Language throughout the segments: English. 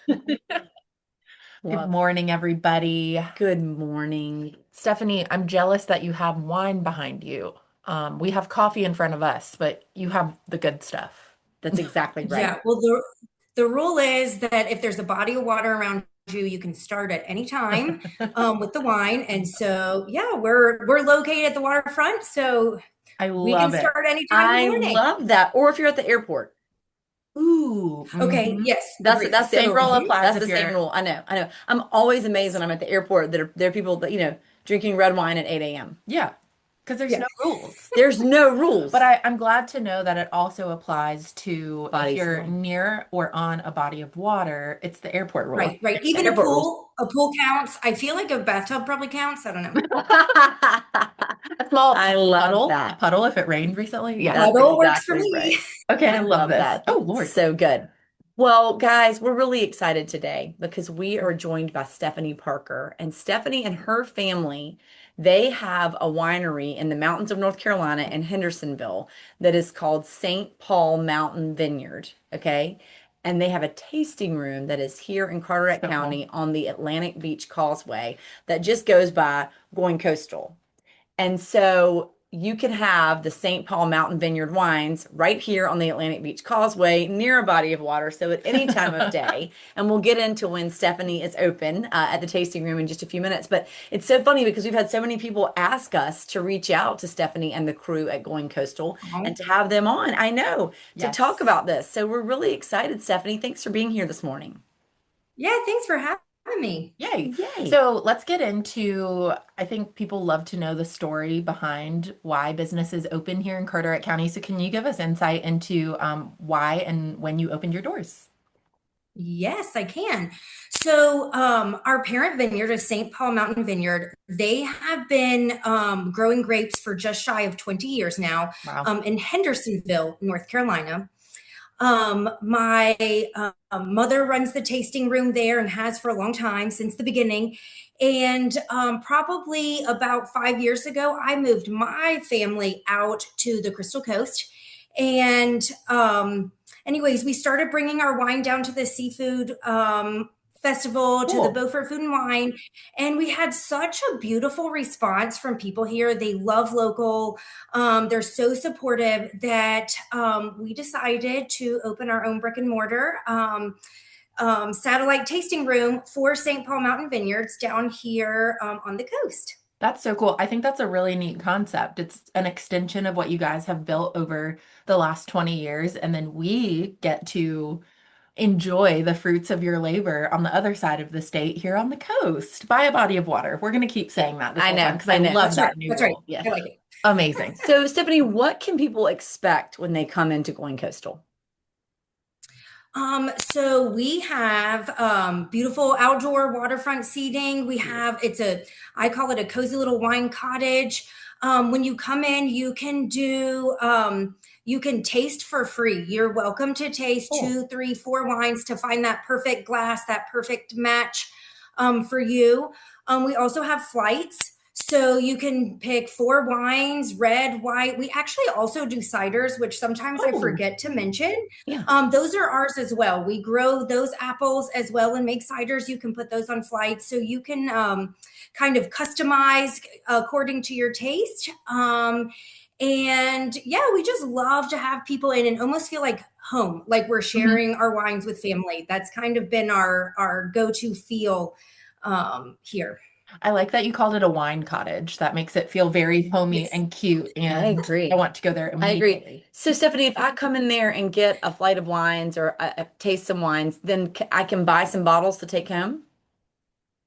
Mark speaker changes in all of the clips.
Speaker 1: Good
Speaker 2: Love.
Speaker 1: morning, everybody.
Speaker 2: Good morning.
Speaker 1: Stephanie, I'm jealous that you have wine behind you. We have coffee in front of us, but you have the good stuff.
Speaker 2: That's exactly right.
Speaker 3: Yeah, well, the rule is that if there's a body of water around you, you can start at any time with the wine. And so, yeah, we're located at the waterfront, so
Speaker 1: I
Speaker 3: we can
Speaker 1: love it.
Speaker 3: start anytime in the
Speaker 2: I
Speaker 3: morning.
Speaker 2: love that. Or if you're at the airport,
Speaker 1: Ooh,
Speaker 3: Okay, yes,
Speaker 2: that's
Speaker 3: agreed.
Speaker 2: that's the
Speaker 1: Same
Speaker 2: other
Speaker 1: rule
Speaker 2: one.
Speaker 1: applies
Speaker 2: That's
Speaker 1: if
Speaker 2: the same
Speaker 1: you're,
Speaker 2: rule. I know. I'm always amazed when I'm at the airport that there are people that, drinking red wine at 8 a.m.
Speaker 1: yeah, because there's
Speaker 3: Yeah,
Speaker 1: no rules.
Speaker 2: There's no
Speaker 1: But
Speaker 2: rules.
Speaker 1: I'm glad to know that it also applies to if
Speaker 2: Bodies of
Speaker 1: you're
Speaker 2: wine.
Speaker 1: near or on a body of water, it's the airport rule.
Speaker 3: right, right.
Speaker 2: It's the
Speaker 3: Even
Speaker 2: airport rules.
Speaker 3: a pool counts. I feel like a bathtub probably counts. I don't know.
Speaker 1: A small
Speaker 2: I love
Speaker 1: puddle, a
Speaker 2: that.
Speaker 1: puddle if it rained recently. Yeah.
Speaker 2: That's
Speaker 3: Puddle works for
Speaker 2: exactly
Speaker 3: me.
Speaker 2: right.
Speaker 1: Okay, I
Speaker 2: I
Speaker 1: love
Speaker 2: love
Speaker 1: this.
Speaker 2: that.
Speaker 1: Oh, Lord.
Speaker 2: So good. Well, guys, we're really excited today because we are joined by Stephanie Parker. And Stephanie and her family, they have a winery in the mountains of North Carolina in Hendersonville that is called St. Paul Mountain Vineyard. Okay. And they have a tasting room that is here in Carteret
Speaker 1: So cool.
Speaker 2: County on the Atlantic Beach Causeway that just goes by going coastal. And so you can have the St. Paul Mountain Vineyard wines right here on the Atlantic Beach Causeway near a body of water. So at any time of day, and we'll get into when Stephanie is open at the tasting room in just a few minutes. But it's so funny because we've had so many people ask us to reach out to Stephanie and the crew at Going Coastal and to have them on. I know to talk
Speaker 1: Yes.
Speaker 2: about this. So we're really excited, Stephanie. Thanks for being here this morning.
Speaker 3: Yeah, thanks for having me.
Speaker 1: Yay.
Speaker 2: Yay.
Speaker 1: So let's get into, I think people love to know the story behind why businesses open here in Carteret County. So can you give us insight into why and when you opened your doors?
Speaker 3: Yes, I can. So, our parent vineyard is St. Paul Mountain Vineyard. They have been growing grapes for just shy of 20 years now
Speaker 1: Wow.
Speaker 3: in Hendersonville, North Carolina. My mother runs the tasting room there and has for a long time since the beginning. And probably about 5 years ago, I moved my family out to the Crystal Coast. And anyways, we started bringing our wine down to the seafood festival, to the
Speaker 2: Cool.
Speaker 3: Beaufort Food and Wine. And we had such a beautiful response from people here. They love local. They're so supportive that we decided to open our own brick and mortar satellite tasting room for St. Paul Mountain Vineyards down here on the coast.
Speaker 1: That's so cool. I think that's a really neat concept. It's an extension of what you guys have built over the last 20 years. And then we get to enjoy the fruits of your labor on the other side of the state here on the coast by a body of water. We're going to keep saying that this
Speaker 2: I
Speaker 1: whole time
Speaker 2: know.
Speaker 1: because I
Speaker 2: I know.
Speaker 1: love
Speaker 3: That's right.
Speaker 1: that new
Speaker 3: That's right.
Speaker 1: rule. Yes.
Speaker 3: I like it.
Speaker 1: Amazing.
Speaker 2: So, Stephanie, what can people expect when they come into Going Coastal?
Speaker 3: So we have beautiful outdoor waterfront seating. I call it a cozy little wine cottage. When you come in, you can taste for free. You're welcome to taste
Speaker 1: Cool.
Speaker 3: two, three, four wines to find that perfect glass, that perfect match for you. We also have flights. So you can pick four wines, red, white. We actually also do ciders, which sometimes I
Speaker 1: Oh,
Speaker 3: forget to mention.
Speaker 2: Yeah.
Speaker 3: Those are ours as well. We grow those apples as well and make ciders. You can put those on flights. So you can kind of customize according to your taste. And yeah, we just love to have people in and almost feel like home, like we're
Speaker 1: mhm.
Speaker 3: sharing our wines with family. That's kind of been our go-to feel here.
Speaker 1: I like that you called it a wine cottage. That makes it feel very homey
Speaker 3: Yes.
Speaker 1: and cute,
Speaker 2: I
Speaker 1: and I
Speaker 2: agree.
Speaker 1: want to go there
Speaker 2: I agree.
Speaker 1: immediately.
Speaker 2: So, Stephanie, if I come in there and get a flight of wines or taste some wines, then I can buy some bottles to take home?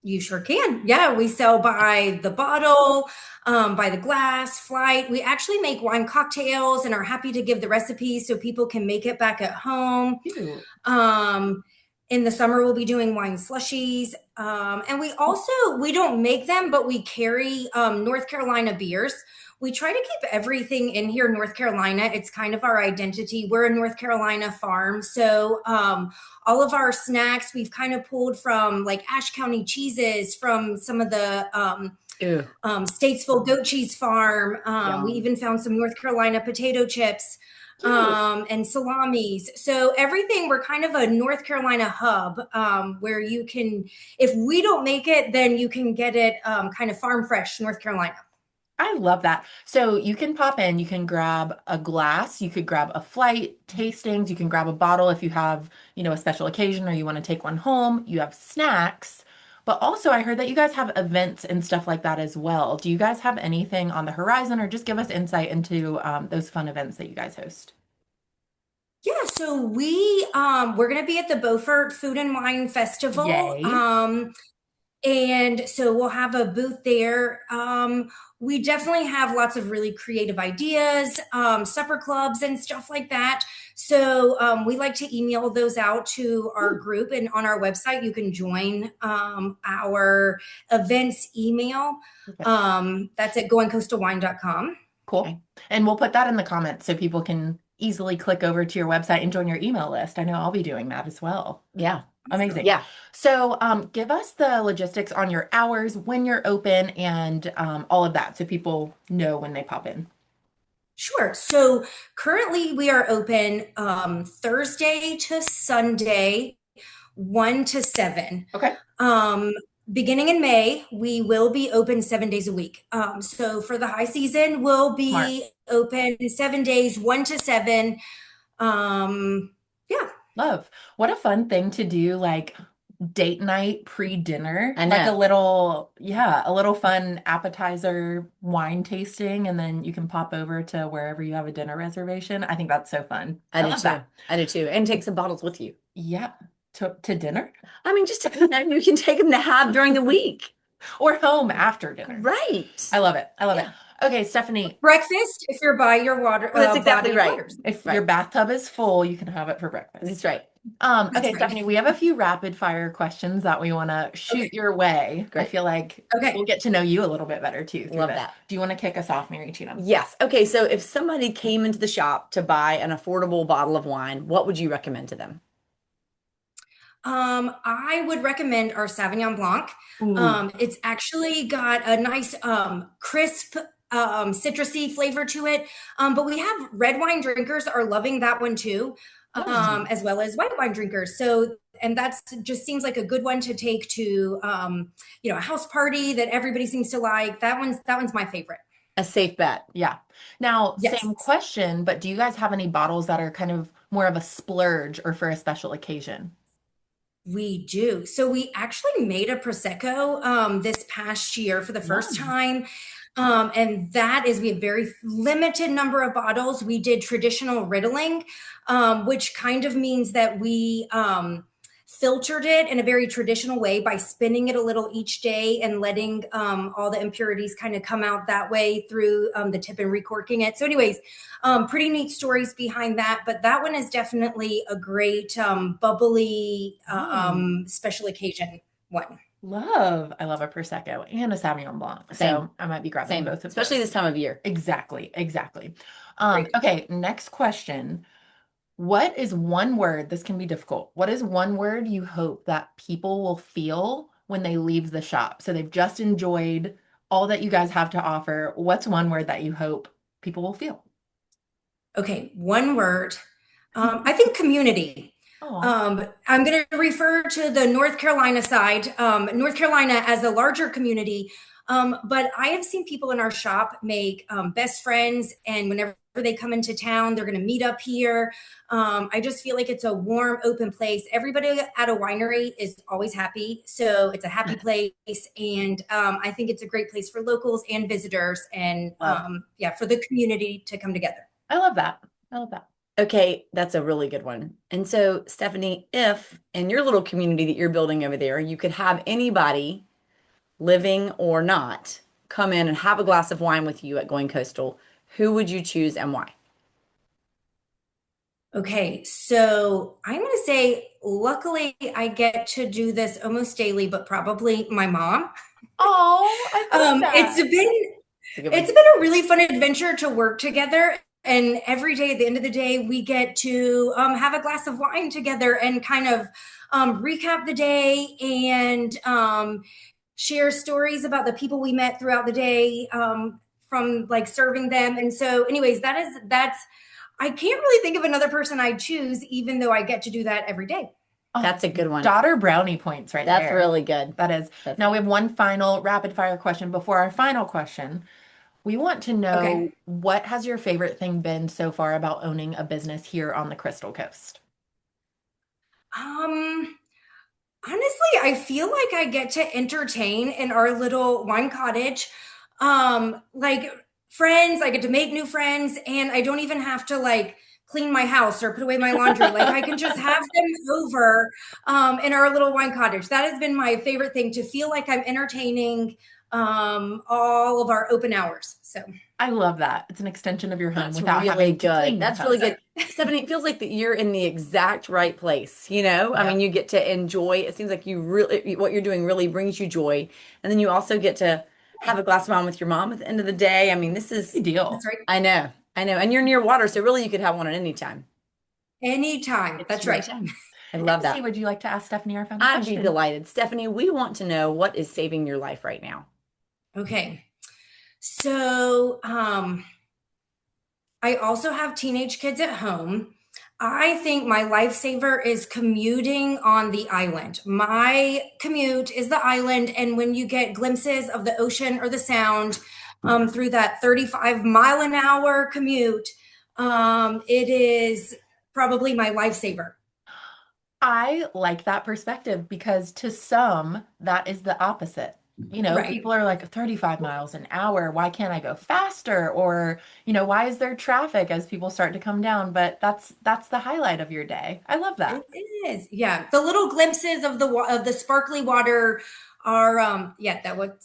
Speaker 3: You sure can. Yeah, we sell by the bottle, by the glass, flight. We actually make wine cocktails and are happy to give the recipes so people can make it back at home.
Speaker 1: Cute.
Speaker 3: Um, in the summer, we'll be doing wine slushies. And we don't make them, but we carry North Carolina beers. We try to keep everything in here, North Carolina. It's kind of our identity. We're a North Carolina farm. So all of our snacks we've kind of pulled from like Ashe County cheeses, from some of the
Speaker 2: Ooh,
Speaker 3: Statesville goat cheese farm. We
Speaker 2: yum.
Speaker 3: even found some North Carolina potato chips.
Speaker 1: Cute.
Speaker 3: and salamis. So everything, we're kind of a North Carolina hub, where you can, if we don't make it, then you can get it kind of farm fresh, North Carolina.
Speaker 1: I love that. So you can pop in, you can grab a glass, you could grab a flight, tastings, you can grab a bottle if you have, a special occasion or you want to take one home. You have snacks, but also I heard that you guys have events and stuff like that as well. Do you guys have anything on the horizon, or just give us insight into those fun events that you guys host?
Speaker 3: Yeah, so we're going to be at the Beaufort Food and Wine Festival.
Speaker 1: Yay.
Speaker 3: And so we'll have a booth there. We definitely have lots of really creative ideas, supper clubs and stuff like that. So we like to email those out to our
Speaker 1: Ooh,
Speaker 3: group, and on our website, you can join our events email.
Speaker 1: perfect.
Speaker 3: That's at goingcoastalwine.com.
Speaker 1: Cool.
Speaker 2: Okay.
Speaker 1: And we'll put that in the comments so people can easily click over to your website and join your email list. I know I'll be doing that as well.
Speaker 2: Yeah.
Speaker 1: Amazing.
Speaker 2: Yeah.
Speaker 1: So, give us the logistics on your hours, when you're open, and all of that so people know when they pop in.
Speaker 3: Sure. So currently we are open Thursday to Sunday, 1 to 7.
Speaker 1: Okay.
Speaker 3: Um, Beginning in May, we will be open 7 days a week. So for the high season, we'll
Speaker 1: Smart.
Speaker 3: be open 7 days, 1 to 7. Yeah.
Speaker 1: Love. What a fun thing to do, like date night pre-dinner,
Speaker 2: I
Speaker 1: like a
Speaker 2: know.
Speaker 1: little, yeah, a little fun appetizer wine tasting, and then you can pop over to wherever you have a dinner reservation. I think that's so fun.
Speaker 2: I
Speaker 1: I
Speaker 2: do
Speaker 1: love
Speaker 2: too.
Speaker 1: that.
Speaker 2: I do too. And take some bottles with you.
Speaker 1: Yeah. To dinner
Speaker 2: I mean, just you can take them to have during the week.
Speaker 1: or home after dinner.
Speaker 2: Right.
Speaker 1: I love it. I love it.
Speaker 2: Yeah.
Speaker 1: Okay, Stephanie,
Speaker 3: Breakfast if you're by your water,
Speaker 2: Well, that's exactly
Speaker 3: body of
Speaker 2: right.
Speaker 3: waters.
Speaker 1: if your
Speaker 2: Right.
Speaker 1: bathtub is full, you can have it for breakfast.
Speaker 2: That's right.
Speaker 3: That's
Speaker 1: Okay,
Speaker 3: right.
Speaker 1: Stephanie, we have a few rapid fire questions that we want to
Speaker 3: Okay.
Speaker 1: shoot your way. I
Speaker 2: Great.
Speaker 1: feel like
Speaker 3: Okay.
Speaker 1: we'll get to know you a little bit better too through
Speaker 2: Love
Speaker 1: this.
Speaker 2: that.
Speaker 1: Do you want to kick us off, Mary Tina?
Speaker 2: Yes. Okay. So if somebody came into the shop to buy an affordable bottle of wine, what would you recommend to them?
Speaker 3: I would recommend our Sauvignon Blanc.
Speaker 1: Ooh,
Speaker 3: It's actually got a nice, crisp, citrusy flavor to it. But we have red wine drinkers are loving that one too,
Speaker 1: nice.
Speaker 3: as well as white wine drinkers. So, and that's just seems like a good one to take to, a house party that everybody seems to like. That one's my favorite.
Speaker 2: A safe bet.
Speaker 1: Yeah. Now,
Speaker 3: Yes.
Speaker 1: same question, but do you guys have any bottles that are kind of more of a splurge or for a special occasion?
Speaker 3: We do. So we actually made a prosecco this past year for the first
Speaker 1: Yum.
Speaker 3: time. And that is, we have very limited number of bottles. We did traditional riddling, which kind of means that we filtered it in a very traditional way by spinning it a little each day and letting all the impurities kind of come out that way through the tip and recorking it. So, anyways, pretty neat stories behind that. But that one is definitely a great bubbly special occasion one.
Speaker 1: Love. I love a Prosecco and a Sauvignon Blanc.
Speaker 2: Same.
Speaker 1: So I might be grabbing
Speaker 2: Same.
Speaker 1: both of
Speaker 2: Especially
Speaker 1: those.
Speaker 2: this time of year.
Speaker 1: Exactly. Exactly.
Speaker 3: Great.
Speaker 1: Okay, next question. What is one word? This can be difficult. What is one word you hope that people will feel when they leave the shop? So they've just enjoyed all that you guys have to offer. What's one word that you hope people will feel?
Speaker 3: Okay, one word. I think community.
Speaker 1: Oh,
Speaker 3: I'm going to refer to the North Carolina side, North Carolina as a larger community. But I have seen people in our shop make best friends, and whenever they come into town, they're going to meet up here. I just feel like it's a warm, open place. Everybody at a winery is always happy. So it's a happy place. And I think it's a great place for locals and visitors, and
Speaker 1: love.
Speaker 3: yeah, for the community to come together.
Speaker 1: I love that. I love that.
Speaker 2: Okay, that's a really good one. And so, Stephanie, if in your little community that you're building over there, you could have anybody, living or not, come in and have a glass of wine with you at Going Coastal, who would you choose and why?
Speaker 3: Okay, so I'm going to say, luckily, I get to do this almost daily, but probably my mom.
Speaker 1: Oh, I love
Speaker 3: It's
Speaker 1: that.
Speaker 3: been
Speaker 2: It's a good
Speaker 3: it's
Speaker 2: one.
Speaker 3: been a really fun adventure to work together. And every day at the end of the day, we get to have a glass of wine together and kind of recap the day and share stories about the people we met throughout the day, from like serving them. And so, anyways, that's I can't really think of another person I'd choose, even though I get to do that every day.
Speaker 1: Oh,
Speaker 2: That's a good one.
Speaker 1: daughter brownie points right
Speaker 2: That's
Speaker 1: there.
Speaker 2: really good.
Speaker 1: That is.
Speaker 2: That's
Speaker 1: Now we have one final rapid fire question before our final question. We want to
Speaker 3: Okay.
Speaker 1: know, what has your favorite thing been so far about owning a business here on the Crystal Coast?
Speaker 3: Um, Honestly, I feel like I get to entertain in our little wine cottage. Like friends, I get to make new friends, and I don't even have to like clean my house or put away my laundry. Like I can just have them over in our little wine cottage. That has been my favorite thing, to feel like I'm entertaining all of our open hours. So
Speaker 1: I love that. It's an extension of your home
Speaker 2: That's
Speaker 1: without
Speaker 2: really
Speaker 1: having to
Speaker 2: good.
Speaker 1: clean your
Speaker 2: That's really
Speaker 1: house.
Speaker 2: good. Stephanie, it feels like that you're in the exact right place, you know? I mean,
Speaker 1: Yep.
Speaker 2: you get to enjoy, it seems like you really, what you're doing really brings you joy. And then you also get to have a glass of wine with your mom at the end of the day. I mean, this is,
Speaker 1: Good deal.
Speaker 3: that's right.
Speaker 2: I know, I know. And you're near water, so really you could have one at any time.
Speaker 3: Anytime.
Speaker 2: It's
Speaker 3: That's
Speaker 2: your
Speaker 3: right.
Speaker 2: time. I
Speaker 1: And
Speaker 2: love
Speaker 1: see,
Speaker 2: that.
Speaker 1: would you like to ask Stephanie our final
Speaker 2: I'd be
Speaker 1: question?
Speaker 2: delighted. Stephanie, we want to know what is saving your life right now.
Speaker 3: Okay. So, I also have teenage kids at home. I think my lifesaver is commuting on the island. My commute is the island, and when you get glimpses of the ocean or the sound through that 35-mile-an-hour commute, it is probably my lifesaver.
Speaker 1: I like that perspective because to some, that is the opposite.
Speaker 3: Right.
Speaker 1: People are like 35 miles an hour. Why can't I go faster? Or, why is there traffic as people start to come down? But that's the highlight of your day. I love that.
Speaker 3: It is. Yeah. The little glimpses of the sparkly water are yeah,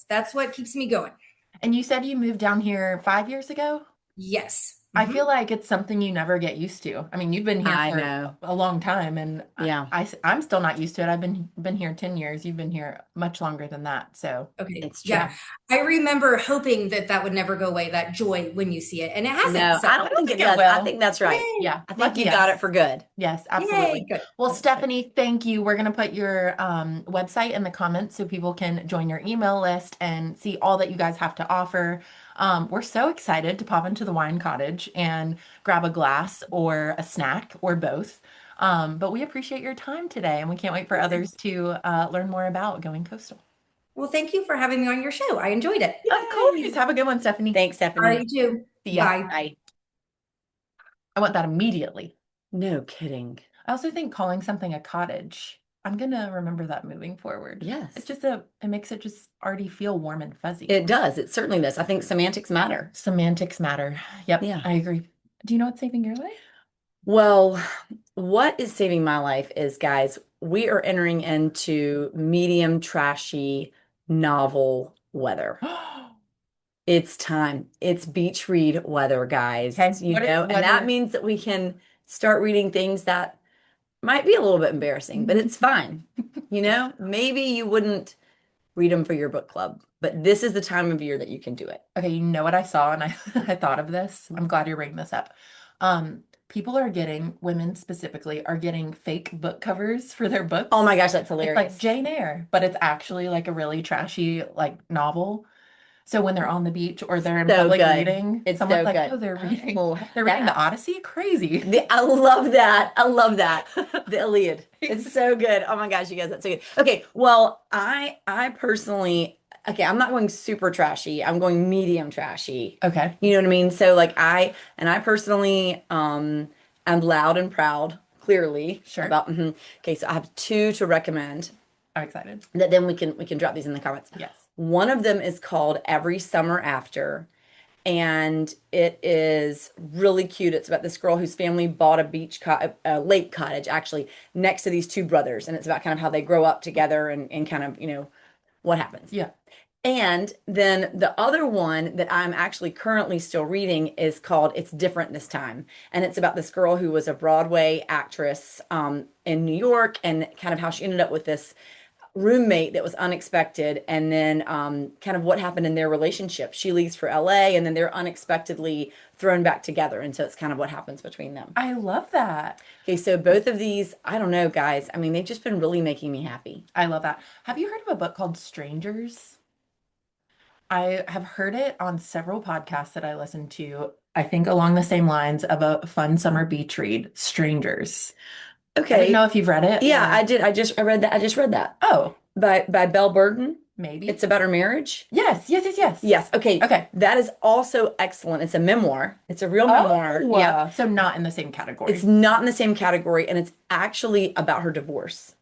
Speaker 3: that's what keeps me going.
Speaker 1: And you said you moved down here 5 years ago?
Speaker 3: Yes.
Speaker 1: I feel
Speaker 3: Mhm.
Speaker 1: like it's something you never get used to. I mean, you've been here
Speaker 2: I
Speaker 1: for
Speaker 2: know.
Speaker 1: a long time, and
Speaker 2: Yeah,
Speaker 1: I'm still not used to it. I've been here 10 years. You've been here much longer than that. So,
Speaker 3: Okay.
Speaker 2: it's
Speaker 3: Yeah.
Speaker 2: true.
Speaker 3: I remember hoping that that would never go away, that joy when you see it, and it hasn't.
Speaker 2: No,
Speaker 3: So,
Speaker 2: I
Speaker 1: I
Speaker 2: don't
Speaker 1: don't
Speaker 2: think it
Speaker 1: think it
Speaker 2: does. I
Speaker 1: will.
Speaker 2: think that's right.
Speaker 3: yay.
Speaker 1: Yeah,
Speaker 2: I think you
Speaker 1: lucky
Speaker 2: got it
Speaker 1: us.
Speaker 2: for good.
Speaker 1: Yes,
Speaker 3: Yay.
Speaker 1: absolutely.
Speaker 3: Good.
Speaker 1: Well,
Speaker 3: That's good.
Speaker 1: Stephanie, thank you. We're going to put your website in the comments so people can join your email list and see all that you guys have to offer. We're so excited to pop into the wine cottage and grab a glass or a snack or both. But we appreciate your time today, and we can't wait for others to learn more about going coastal.
Speaker 3: Well, thank you for having me on your show. I enjoyed it.
Speaker 1: Of course.
Speaker 2: Yay.
Speaker 1: Have a good one, Stephanie.
Speaker 2: Thanks,
Speaker 3: All right,
Speaker 2: Stephanie.
Speaker 3: you too.
Speaker 1: See ya.
Speaker 3: Bye.
Speaker 2: Bye.
Speaker 1: I want that immediately.
Speaker 2: No kidding.
Speaker 1: I also think calling something a cottage, I'm gonna remember that moving forward. It's
Speaker 2: Yes,
Speaker 1: just it makes it just already feel warm and fuzzy.
Speaker 2: it does. It certainly does. I think semantics matter.
Speaker 1: Semantics matter. Yep,
Speaker 2: Yeah.
Speaker 1: I agree. Do you know what's saving your life?
Speaker 2: Well, what is saving my life is, guys, we are entering into medium trashy novel weather. It's time. It's beach read weather, guys,
Speaker 1: Okay,
Speaker 2: and
Speaker 1: what
Speaker 2: that
Speaker 1: are
Speaker 2: means that we can start reading things that might be a little bit embarrassing, but it's fine. Maybe you wouldn't read them for your book club, but this is the time of year that you can do it.
Speaker 1: okay, you know what I saw and I I thought of this. I'm glad you're bringing this up. People are getting, women specifically, are getting fake book covers for their
Speaker 2: Oh
Speaker 1: books.
Speaker 2: my gosh, that's
Speaker 1: It's like
Speaker 2: hilarious.
Speaker 1: Jane Eyre, but it's actually like a really trashy like novel. So when they're on the beach or they're in
Speaker 2: So
Speaker 1: public
Speaker 2: good.
Speaker 1: reading,
Speaker 2: It's
Speaker 1: someone's
Speaker 2: so
Speaker 1: like,
Speaker 2: good.
Speaker 1: "Oh, they're reading,
Speaker 2: Oh,
Speaker 1: they're reading the
Speaker 2: that
Speaker 1: Odyssey? Crazy."
Speaker 2: I love that. I love that. The Iliad. It's so good. Oh my gosh, you guys, that's so good. Okay, well, I personally, okay, I'm not going super trashy. I'm going medium trashy.
Speaker 1: Okay,
Speaker 2: You know what I mean? So like I personally am loud and proud, clearly,
Speaker 1: sure.
Speaker 2: about okay, so I have two to recommend
Speaker 1: I'm excited.
Speaker 2: that then we can drop these in the comments.
Speaker 1: Yes.
Speaker 2: One of them is called Every Summer After, and it is really cute. It's about this girl whose family bought a lake cottage actually next to these two brothers, and it's about kind of how they grow up together and kind of what happens.
Speaker 1: Yeah.
Speaker 2: And then the other one that I'm actually currently still reading is called It's Different This Time. And it's about this girl who was a Broadway actress in New York, and kind of how she ended up with this roommate that was unexpected, and then kind of what happened in their relationship. She leaves for LA, and then they're unexpectedly thrown back together. And so it's kind of what happens between them.
Speaker 1: I love that.
Speaker 2: Okay, so both of these, I don't know, guys. I mean, they've just been really making me happy.
Speaker 1: I love that. Have you heard of a book called Strangers? I have heard it on several podcasts that I listen to. I think along the same lines of a fun summer beach read, Strangers. I didn't know
Speaker 2: Okay.
Speaker 1: if you've read it
Speaker 2: Yeah, I
Speaker 1: or,
Speaker 2: did. I read that. I just read that
Speaker 1: oh,
Speaker 2: by Belle Burden. It's
Speaker 1: maybe.
Speaker 2: about her marriage.
Speaker 1: Yes, yes, yes, yes.
Speaker 2: Yes. Okay.
Speaker 1: Okay.
Speaker 2: That is also excellent. It's a memoir. It's a real memoir.
Speaker 1: Oh,
Speaker 2: Yep.
Speaker 1: so not in the same
Speaker 2: It's
Speaker 1: category.
Speaker 2: not in the same category, and it's actually about her divorce.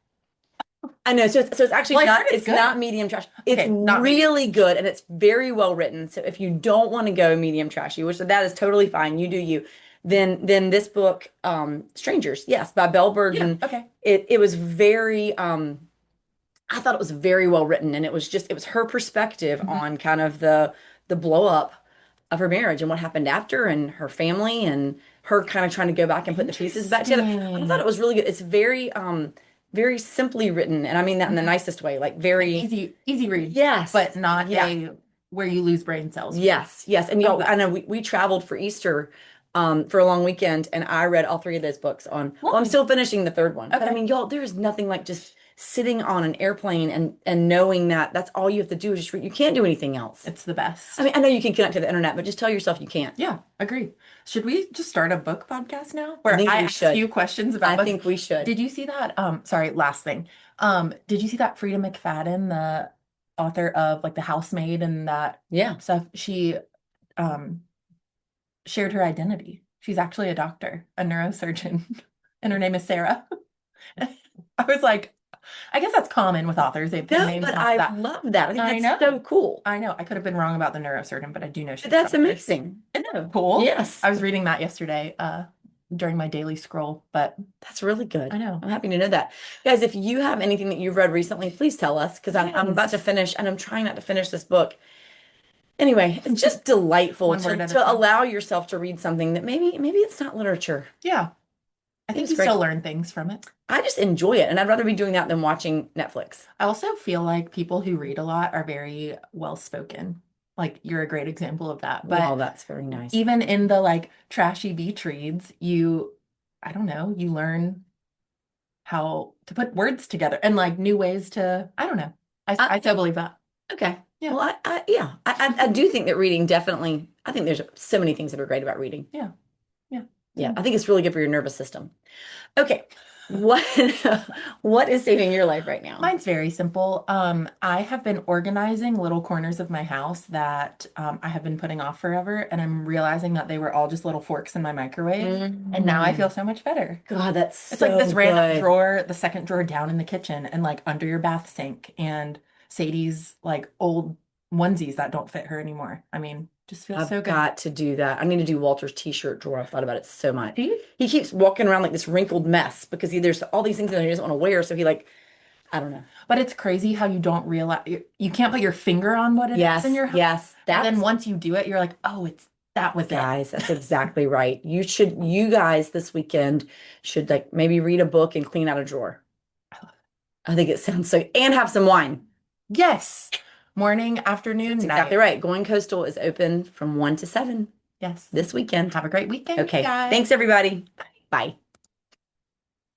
Speaker 2: I know. So it's actually
Speaker 1: Well, I
Speaker 2: not,
Speaker 1: heard it's
Speaker 2: it's not
Speaker 1: good.
Speaker 2: medium trash. It's
Speaker 1: Okay, not medium.
Speaker 2: really good and it's very well written. So if you don't want to go medium trashy, which that is totally fine, you do you, then this book, Strangers, yes, by Belle
Speaker 1: Yeah,
Speaker 2: Burden,
Speaker 1: okay.
Speaker 2: it was very I thought it was very well written, and it was her perspective
Speaker 1: Mhm.
Speaker 2: on kind of the blow up of her marriage and what happened after, and her family, and her kind of trying to go back and put the pieces back together. I thought
Speaker 1: Interesting.
Speaker 2: it was really good. It's very very simply written, and I mean that in the
Speaker 1: Mhm.
Speaker 2: nicest way, like
Speaker 1: Like
Speaker 2: very
Speaker 1: easy read,
Speaker 2: yes,
Speaker 1: but not
Speaker 2: yeah,
Speaker 1: a where you lose brain cells read.
Speaker 2: yes, yes. And
Speaker 1: Love
Speaker 2: y'all, I
Speaker 1: that.
Speaker 2: know we traveled for Easter for a long weekend, and I read all three of those books on, well, I'm
Speaker 1: Lovely.
Speaker 2: still finishing the third one. But I
Speaker 1: Okay.
Speaker 2: mean, y'all, there is nothing like just sitting on an airplane and knowing that that's all you have to do is just read. You can't do anything else.
Speaker 1: It's the
Speaker 2: I
Speaker 1: best.
Speaker 2: mean, I know you can connect to the internet, but just tell yourself you can't.
Speaker 1: Yeah, agree. Should we just start a book podcast now
Speaker 2: I
Speaker 1: where
Speaker 2: think
Speaker 1: I
Speaker 2: we
Speaker 1: ask
Speaker 2: should.
Speaker 1: you questions
Speaker 2: I
Speaker 1: about books?
Speaker 2: think we should.
Speaker 1: Did you see that? Sorry, last thing. Did you see that Frida McFadden, the author of like The Housemaid and that
Speaker 2: Yeah.
Speaker 1: stuff? She um shared her identity. She's actually a doctor, a neurosurgeon, and her name is Sarah. I was like, I guess that's common with authors. They put
Speaker 2: No,
Speaker 1: names
Speaker 2: but
Speaker 1: off
Speaker 2: I
Speaker 1: that.
Speaker 2: love that. I think
Speaker 1: I
Speaker 2: that's so
Speaker 1: know.
Speaker 2: cool.
Speaker 1: I know. I could have been wrong about the neurosurgeon, but I do know she's a
Speaker 2: That's
Speaker 1: doctor.
Speaker 2: amazing.
Speaker 1: Isn't that
Speaker 2: No.
Speaker 1: cool?
Speaker 2: Yes.
Speaker 1: I was reading that yesterday, during my daily scroll, but
Speaker 2: That's really
Speaker 1: I
Speaker 2: good.
Speaker 1: know.
Speaker 2: I'm happy to know that. Guys, if you have anything that you've read recently, please tell us because I'm about to
Speaker 1: Yes.
Speaker 2: finish and I'm trying not to finish this book. Anyway, it's just delightful
Speaker 1: One word at a
Speaker 2: to
Speaker 1: time.
Speaker 2: allow yourself to read something that maybe it's not literature.
Speaker 1: Yeah. I
Speaker 2: I think
Speaker 1: think
Speaker 2: it's
Speaker 1: you
Speaker 2: great.
Speaker 1: still learn things from it.
Speaker 2: I just enjoy it and I'd rather be doing that than watching Netflix.
Speaker 1: I also feel like people who read a lot are very well spoken. Like you're a great example of that.
Speaker 2: Well,
Speaker 1: But
Speaker 2: that's very nice.
Speaker 1: even in the like trashy beach reads, I don't know, you learn how to put words together and like new ways to, I don't know.
Speaker 2: I,
Speaker 1: I so believe that.
Speaker 2: okay.
Speaker 1: Yeah.
Speaker 2: Well, yeah, I do think that reading definitely, I think there's so many things that are great about reading.
Speaker 1: Yeah. Yeah.
Speaker 2: Yeah, I think it's really good for your nervous system. Okay. What what is saving your life right now?
Speaker 1: Mine's very simple. I have been organizing little corners of my house that I have been putting off forever, and I'm realizing that they were all just little forks in my microwave, and now I feel
Speaker 2: Mm.
Speaker 1: so much better.
Speaker 2: God, that's
Speaker 1: It's like
Speaker 2: so
Speaker 1: this random
Speaker 2: good.
Speaker 1: drawer, the second drawer down in the kitchen, and like under your bath sink, and Sadie's like old onesies that don't fit her anymore. I mean, just feels
Speaker 2: I've
Speaker 1: so good.
Speaker 2: got to do that. I need to do Walter's t-shirt drawer. I've thought about it so much.
Speaker 1: Do you?
Speaker 2: He keeps walking around like this wrinkled mess because there's all these things that he doesn't want to wear. So he like, I don't know.
Speaker 1: But it's crazy how you don't realize you can't put your finger on what it is in
Speaker 2: Yes,
Speaker 1: your house.
Speaker 2: yes.
Speaker 1: And then
Speaker 2: That's
Speaker 1: once you do it, you're like, oh, that was it.
Speaker 2: guys, that's exactly right. You guys this weekend should like maybe read a book and clean out a drawer. I think it sounds so, and have some wine.
Speaker 1: Yes. Morning,
Speaker 2: That's
Speaker 1: afternoon,
Speaker 2: exactly
Speaker 1: night.
Speaker 2: right. Going Coastal is open from 1 to 7
Speaker 1: Yes.
Speaker 2: this weekend.
Speaker 1: Have a great weekend, you
Speaker 2: Okay.
Speaker 1: guys.
Speaker 2: Thanks, everybody. Bye.